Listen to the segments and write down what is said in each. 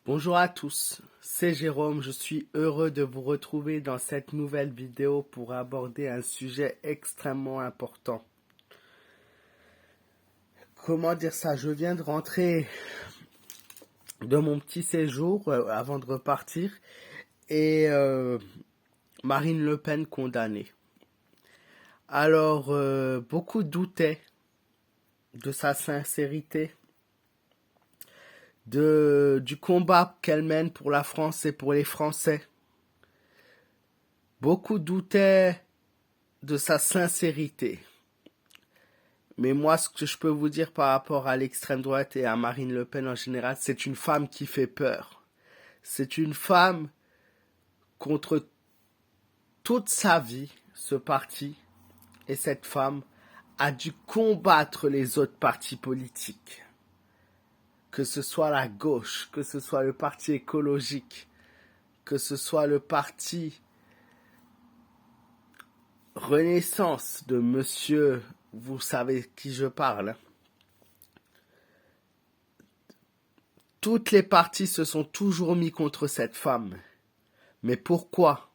Bonjour à tous, c'est Jérôme, je suis heureux de vous retrouver dans cette nouvelle vidéo pour aborder un sujet extrêmement important. Comment dire ça? Je viens de rentrer de mon petit séjour avant de repartir et Marine Le Pen condamnée. Alors, beaucoup doutaient de sa sincérité, du combat qu'elle mène pour la France et pour les Français. Beaucoup doutaient de sa sincérité. Mais moi, ce que je peux vous dire par rapport à l'extrême droite et à Marine Le Pen en général, c'est une femme qui fait peur. C'est une femme contre toute sa vie, ce parti, et cette femme a dû combattre les autres partis politiques. Que ce soit la gauche, que ce soit le parti écologique, que ce soit le parti Renaissance de monsieur, vous savez qui je parle. Toutes les parties se sont toujours mis contre cette femme. Mais pourquoi?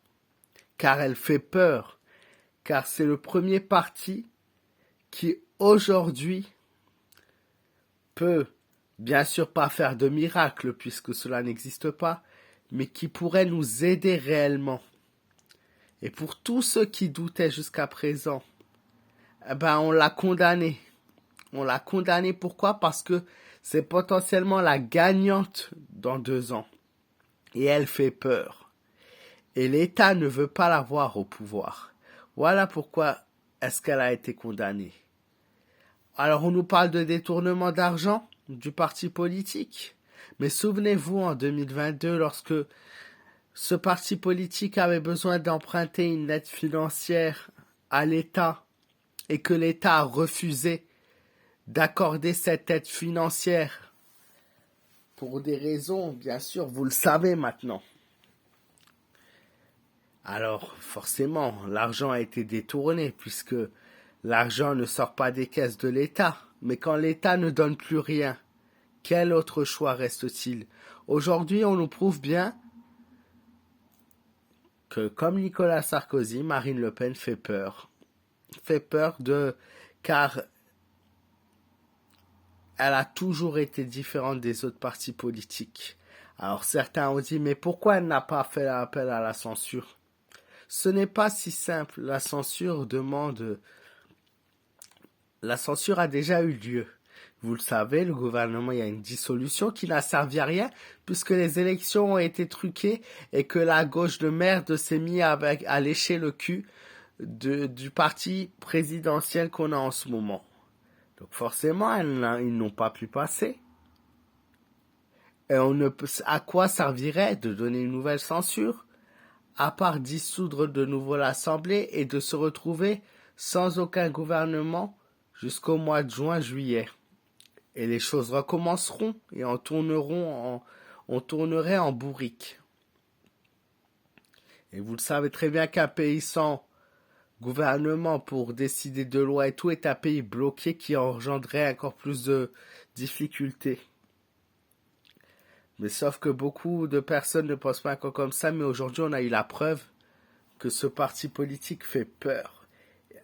Car elle fait peur. Car c'est le premier parti qui, aujourd'hui, peut, bien sûr pas faire de miracle puisque cela n'existe pas, mais qui pourrait nous aider réellement. Et pour tous ceux qui doutaient jusqu'à présent, on l'a condamné. On l'a condamné pourquoi? Parce que c'est potentiellement la gagnante dans 2 ans. Et elle fait peur. Et l'État ne veut pas la voir au pouvoir. Voilà pourquoi est-ce qu'elle a été condamnée. Alors on nous parle de détournement d'argent du parti politique. Mais souvenez-vous en 2022, lorsque ce parti politique avait besoin d'emprunter une aide financière à l'État et que l'État a refusé d'accorder cette aide financière pour des raisons, bien sûr, vous le savez maintenant. Alors, forcément, l'argent a été détourné puisque l'argent ne sort pas des caisses de l'État. Mais quand l'État ne donne plus rien, quel autre choix reste-t-il? Aujourd'hui, on nous prouve bien que, comme Nicolas Sarkozy, Marine Le Pen fait peur. Car elle a toujours été différente des autres partis politiques. Alors certains ont dit, mais pourquoi elle n'a pas fait appel à la censure? Ce n'est pas si simple. La censure a déjà eu lieu. Vous le savez, le gouvernement, il y a une dissolution qui n'a servi à rien puisque les élections ont été truquées et que la gauche de merde s'est mis à lécher le cul du parti présidentiel qu'on a en ce moment. Donc forcément, ils n'ont pas pu passer. Et à quoi servirait de donner une nouvelle censure? À part dissoudre de nouveau l'Assemblée et de se retrouver sans aucun gouvernement jusqu'au mois de juin-juillet. Et les choses recommenceront et on tournerait en bourrique. Et vous le savez très bien qu'un pays sans gouvernement pour décider de lois et tout est un pays bloqué qui engendrerait encore plus de difficultés. Mais sauf que beaucoup de personnes ne pensent pas encore comme ça, mais aujourd'hui on a eu la preuve que ce parti politique fait peur,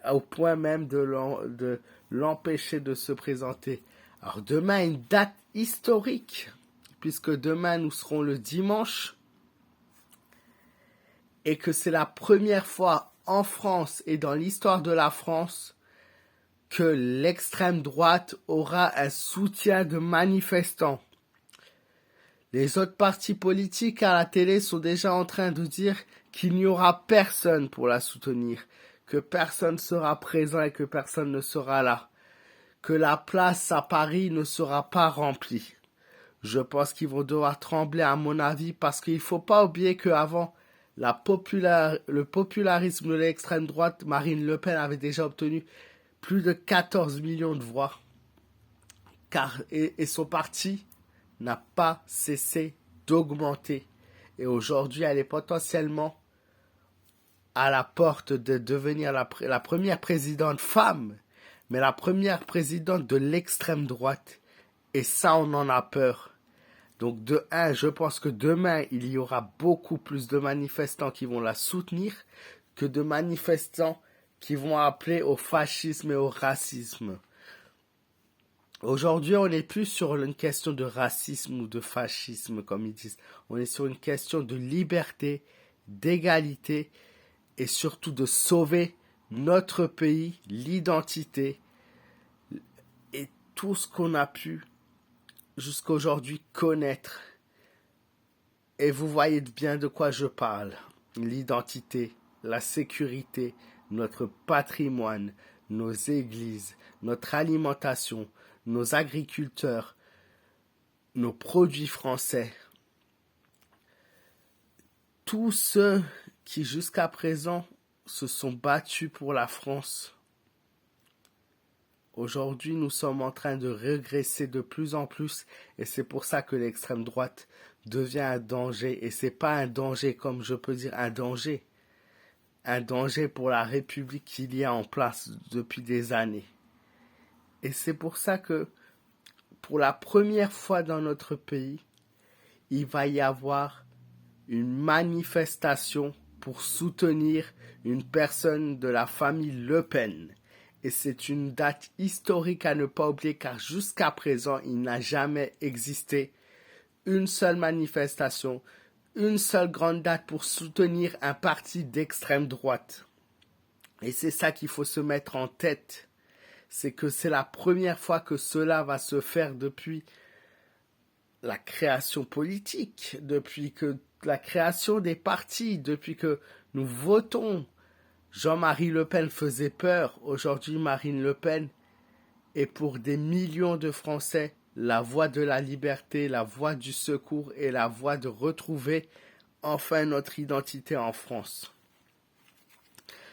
au point même de l'empêcher de se présenter. Alors demain, une date historique, puisque demain nous serons le dimanche, et que c'est la première fois en France et dans l'histoire de la France que l'extrême droite aura un soutien de manifestants. Les autres partis politiques à la télé sont déjà en train de dire qu'il n'y aura personne pour la soutenir, que personne sera présent et que personne ne sera là, que la place à Paris ne sera pas remplie. Je pense qu'ils vont devoir trembler à mon avis parce qu'il ne faut pas oublier qu'avant le popularisme de l'extrême droite, Marine Le Pen avait déjà obtenu plus de 14 millions de voix. Et son parti n'a pas cessé d'augmenter. Et aujourd'hui, elle est potentiellement à la porte de devenir la première présidente femme, mais la première présidente de l'extrême droite. Et ça, on en a peur. Donc de un, je pense que demain, il y aura beaucoup plus de manifestants qui vont la soutenir que de manifestants qui vont appeler au fascisme et au racisme. Aujourd'hui, on n'est plus sur une question de racisme ou de fascisme, comme ils disent. On est sur une question de liberté, d'égalité et surtout de sauver notre pays, l'identité et tout ce qu'on a pu jusqu'à aujourd'hui connaître. Et vous voyez bien de quoi je parle. L'identité, la sécurité, notre patrimoine, nos églises, notre alimentation, nos agriculteurs, nos produits français. Tous ceux qui jusqu'à présent se sont battus pour la France. Aujourd'hui, nous sommes en train de régresser de plus en plus et c'est pour ça que l'extrême droite devient un danger. Et c'est pas un danger comme je peux dire un danger pour la République qu'il y a en place depuis des années. Et c'est pour ça que pour la première fois dans notre pays, il va y avoir une manifestation pour soutenir une personne de la famille Le Pen. Et c'est une date historique à ne pas oublier car jusqu'à présent, il n'a jamais existé une seule manifestation, une seule grande date pour soutenir un parti d'extrême droite. Et c'est ça qu'il faut se mettre en tête. C'est que c'est la première fois que cela va se faire depuis la création politique, depuis que la création des partis, depuis que nous votons. Jean-Marie Le Pen faisait peur. Aujourd'hui, Marine Le Pen est pour des millions de Français la voie de la liberté, la voie du secours et la voie de retrouver enfin notre identité en France.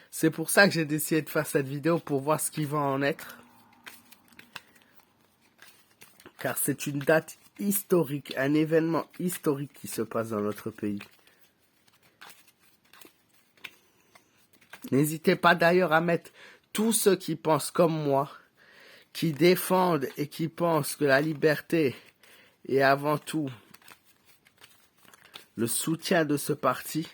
C'est pour ça que j'ai décidé de faire cette vidéo pour voir ce qui va en être. Car c'est une date historique, un événement historique qui se passe dans notre pays. N'hésitez pas d'ailleurs à mettre tous ceux qui pensent comme moi, qui défendent et qui pensent que la liberté est avant tout le soutien de ce parti.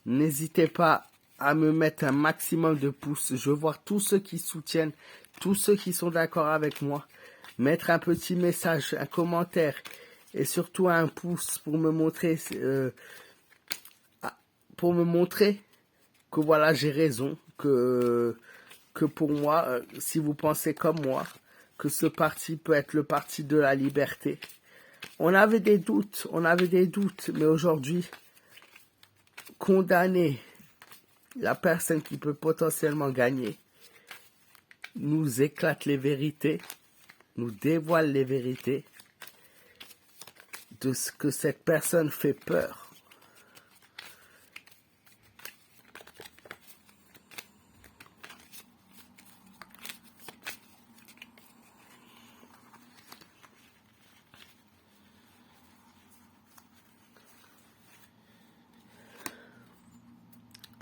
N'hésitez pas à me mettre un maximum de pouces. Je veux voir tous ceux qui soutiennent, tous ceux qui sont d'accord avec moi. Mettre un petit message, un commentaire et surtout un pouce pour me montrer que voilà, j'ai raison, que pour moi, si vous pensez comme moi, que ce parti peut être le parti de la liberté. On avait des doutes, mais aujourd'hui, condamner la personne qui peut potentiellement gagner nous éclate les vérités, nous dévoile les vérités de ce que cette personne fait peur.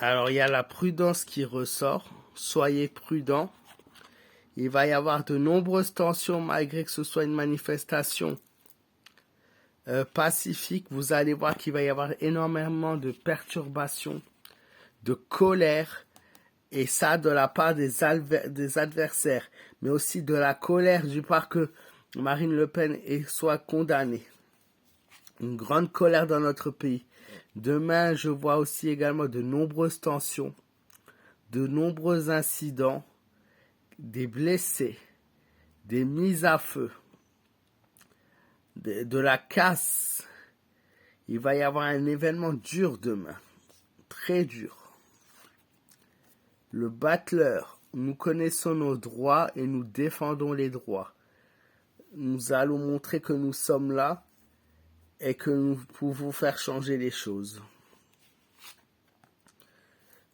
Alors, il y a la prudence qui ressort. Soyez prudents. Il va y avoir de nombreuses tensions malgré que ce soit une manifestation pacifique. Vous allez voir qu'il va y avoir énormément de perturbations, de colère. Et ça de la part des adversaires. Mais aussi de la colère du part que Marine Le Pen soit condamnée. Une grande colère dans notre pays. Demain, je vois aussi également de nombreuses tensions, de nombreux incidents, des blessés, des mises à feu, de la casse. Il va y avoir un événement dur demain, très dur. Le battleur, nous connaissons nos droits et nous défendons les droits. Nous allons montrer que nous sommes là et que nous pouvons faire changer les choses.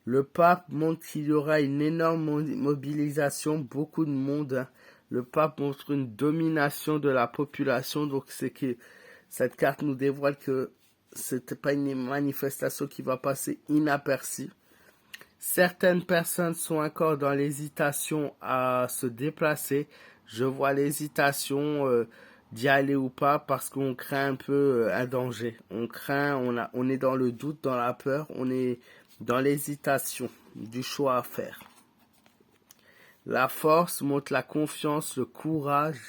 Le pape montre qu'il y aura une énorme mobilisation, beaucoup de monde. Le pape montre une domination de la population, donc c'est que cette carte nous dévoile que ce n'est pas une manifestation qui va passer inaperçue. Certaines personnes sont encore dans l'hésitation à se déplacer. Je vois l'hésitation d'y aller ou pas parce qu'on craint un peu un danger. On est dans le doute, dans la peur, on est dans l'hésitation du choix à faire. La force montre la confiance, le courage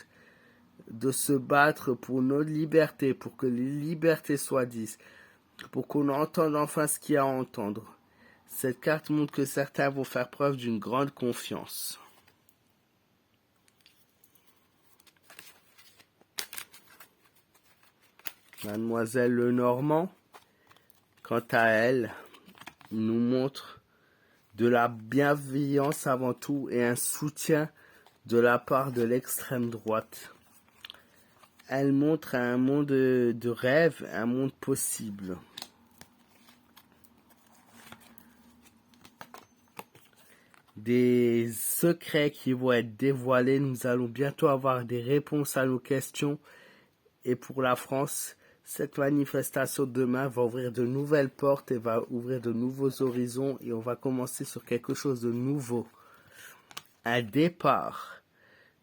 de se battre pour nos libertés, pour que les libertés soient dites, pour qu'on entende enfin ce qu'il y a à entendre. Cette carte montre que certains vont faire preuve d'une grande confiance. Mademoiselle Lenormand, quant à elle, nous montre de la bienveillance avant tout et un soutien de la part de l'extrême droite. Elle montre un monde de rêve, un monde possible. Des secrets qui vont être dévoilés, nous allons bientôt avoir des réponses à nos questions. Et pour la France, cette manifestation demain va ouvrir de nouvelles portes et va ouvrir de nouveaux horizons et on va commencer sur quelque chose de nouveau. Un départ,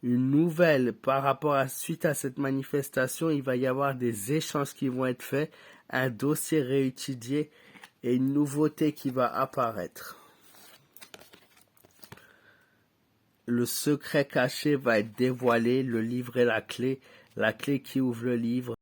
une nouvelle par rapport à suite à cette manifestation, il va y avoir des échanges qui vont être faits, un dossier réétudié et une nouveauté qui va apparaître. Le secret caché va être dévoilé, le livre est la clé qui ouvre le livre.